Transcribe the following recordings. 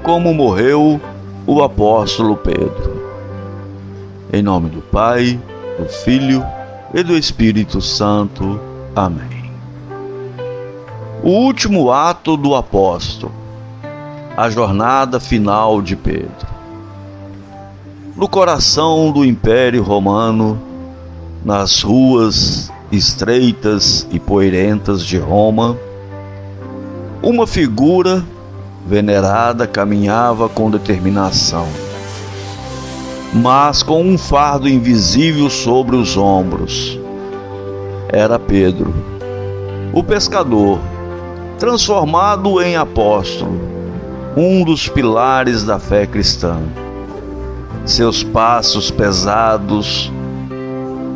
como morreu o apóstolo Pedro. Em nome do Pai, do Filho e do Espírito Santo. Amém. O último ato do apóstolo, a jornada final de Pedro. No coração do Império Romano, nas ruas estreitas e poeirentas de Roma, uma figura venerada caminhava com determinação, mas com um fardo invisível sobre os ombros. Era Pedro, o pescador, transformado em apóstolo, um dos pilares da fé cristã. Seus passos pesados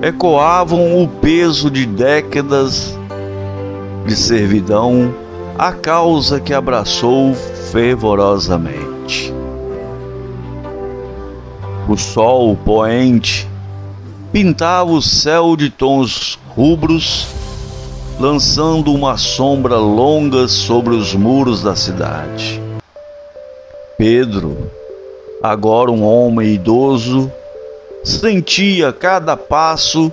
ecoavam o peso de décadas de servidão à causa que abraçou fervorosamente. O sol poente pintava o céu de tons rubros, lançando uma sombra longa sobre os muros da cidade. Pedro, agora um homem idoso, sentia cada passo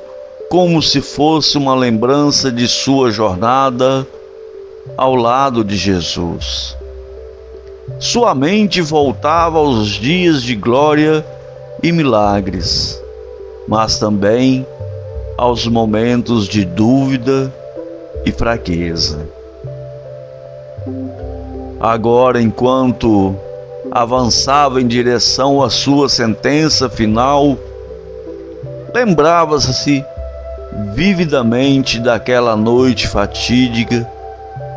como se fosse uma lembrança de sua jornada ao lado de Jesus. Sua mente voltava aos dias de glória e milagres, mas também aos momentos de dúvida e fraqueza. Agora, enquanto avançava em direção à sua sentença final, lembrava-se vividamente daquela noite fatídica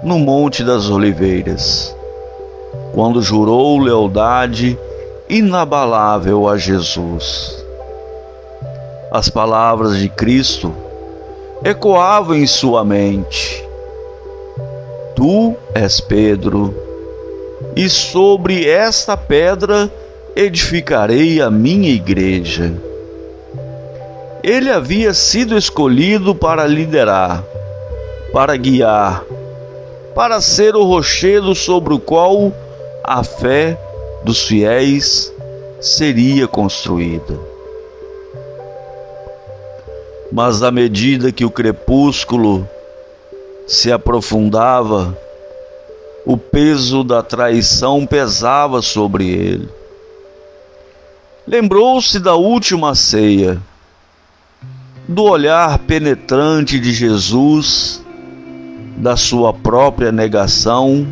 no Monte das Oliveiras, quando jurou lealdade inabalável a Jesus. As palavras de Cristo ecoavam em sua mente: Tu és Pedro, e sobre esta pedra edificarei a minha igreja. Ele havia sido escolhido para liderar, para guiar, para ser o rochedo sobre o qual a fé dos fiéis seria construída. Mas à medida que o crepúsculo se aprofundava, o peso da traição pesava sobre ele. Lembrou-se da última ceia, do olhar penetrante de Jesus, da sua própria negação.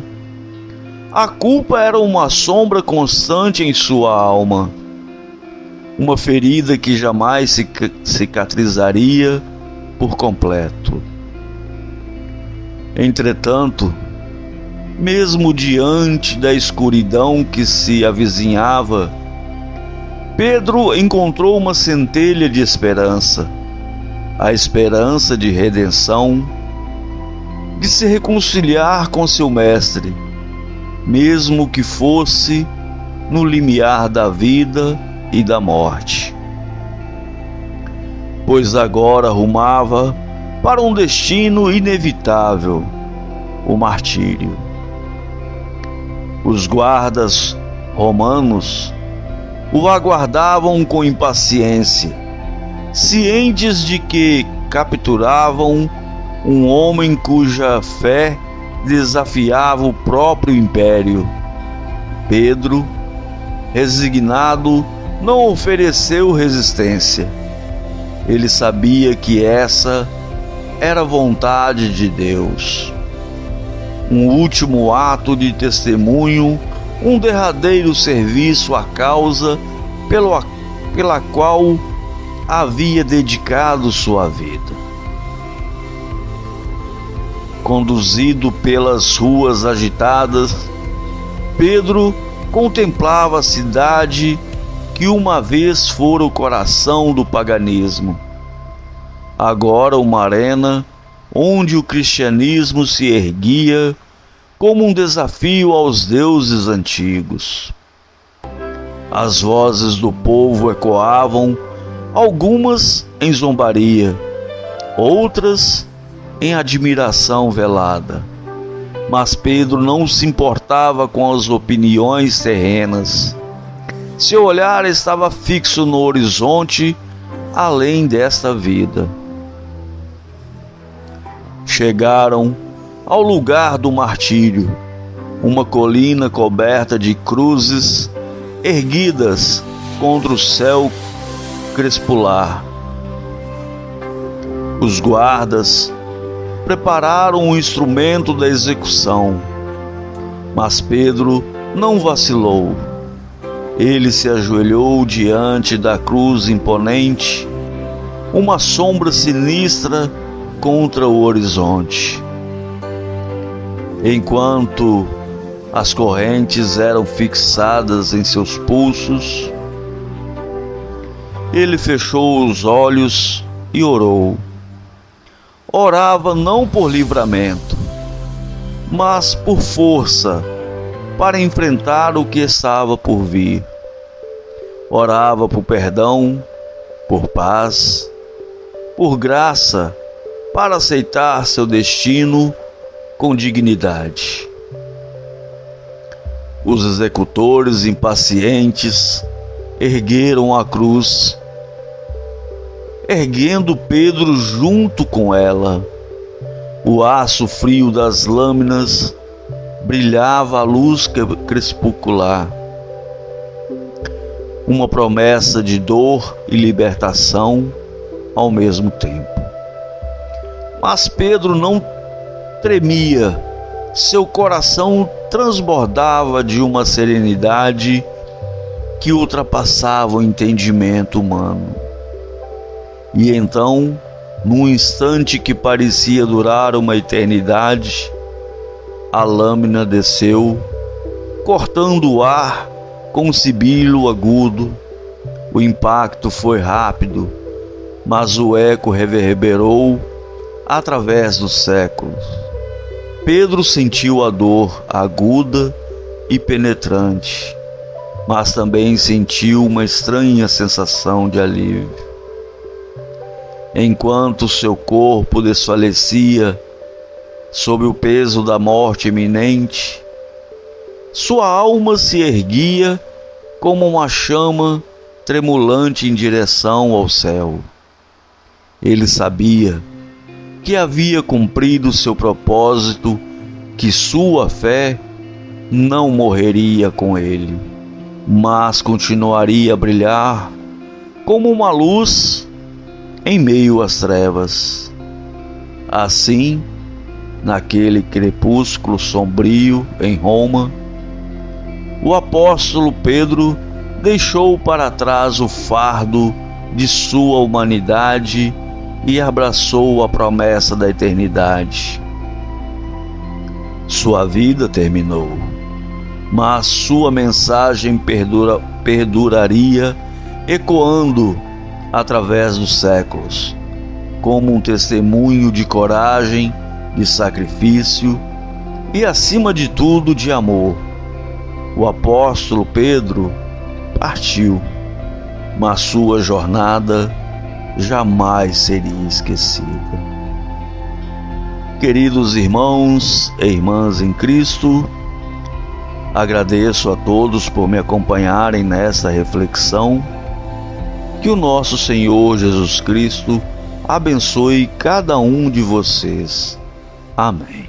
A culpa era uma sombra constante em sua alma, uma ferida que jamais cicatrizaria por completo. Entretanto, mesmo diante da escuridão que se avizinhava, Pedro encontrou uma centelha de esperança, a esperança de redenção, de se reconciliar com seu mestre, mesmo que fosse no limiar da vida e da morte. Pois agora rumava para um destino inevitável, o martírio. Os guardas romanos o aguardavam com impaciência, cientes de que capturavam um homem cuja fé desafiava o próprio império. Pedro, resignado, não ofereceu resistência. Ele sabia que essa era a vontade de Deus. Um último ato de testemunho, um derradeiro serviço à causa pela qual havia dedicado sua vida. Conduzido pelas ruas agitadas, Pedro contemplava a cidade que uma vez fora o coração do paganismo. Agora uma arena onde o cristianismo se erguia como um desafio aos deuses antigos. As vozes do povo ecoavam, algumas em zombaria, outras em admiração velada. Mas Pedro não se importava com as opiniões terrenas. Seu olhar estava fixo no horizonte, além desta vida. Chegaram ao lugar do martírio, uma colina coberta de cruzes erguidas contra o céu crespular. Os guardas prepararam o instrumento da execução, mas Pedro não vacilou. Ele se ajoelhou diante da cruz imponente, uma sombra sinistra contra o horizonte. Enquanto as correntes eram fixadas em seus pulsos, ele fechou os olhos e orou. Orava não por livramento, mas por força para enfrentar o que estava por vir. Orava por perdão, por paz, por graça, para aceitar seu destino com dignidade. Os executores impacientes ergueram a cruz, erguendo Pedro junto com ela. O aço frio das lâminas brilhava à luz crepuscular. Uma promessa de dor e libertação ao mesmo tempo. Mas Pedro não tremia, seu coração transbordava de uma serenidade que ultrapassava o entendimento humano. E então, num instante que parecia durar uma eternidade, a lâmina desceu, cortando o ar com um sibilo agudo. O impacto foi rápido, mas o eco reverberou através dos séculos. Pedro sentiu a dor aguda e penetrante, mas também sentiu uma estranha sensação de alívio. Enquanto seu corpo desfalecia sob o peso da morte iminente, sua alma se erguia como uma chama tremulante em direção ao céu. Ele sabia que havia cumprido seu propósito, que sua fé não morreria com ele, mas continuaria a brilhar como uma luz em meio às trevas. Assim, naquele crepúsculo sombrio em Roma, o apóstolo Pedro deixou para trás o fardo de sua humanidade e abraçou a promessa da eternidade. Sua vida terminou, mas sua mensagem perduraria, ecoando através dos séculos, como um testemunho de coragem, de sacrifício e, acima de tudo, de amor. O apóstolo Pedro partiu, mas sua jornada jamais seria esquecida. Queridos irmãos e irmãs em Cristo, agradeço a todos por me acompanharem nesta reflexão. Que o nosso Senhor Jesus Cristo abençoe cada um de vocês. Amém.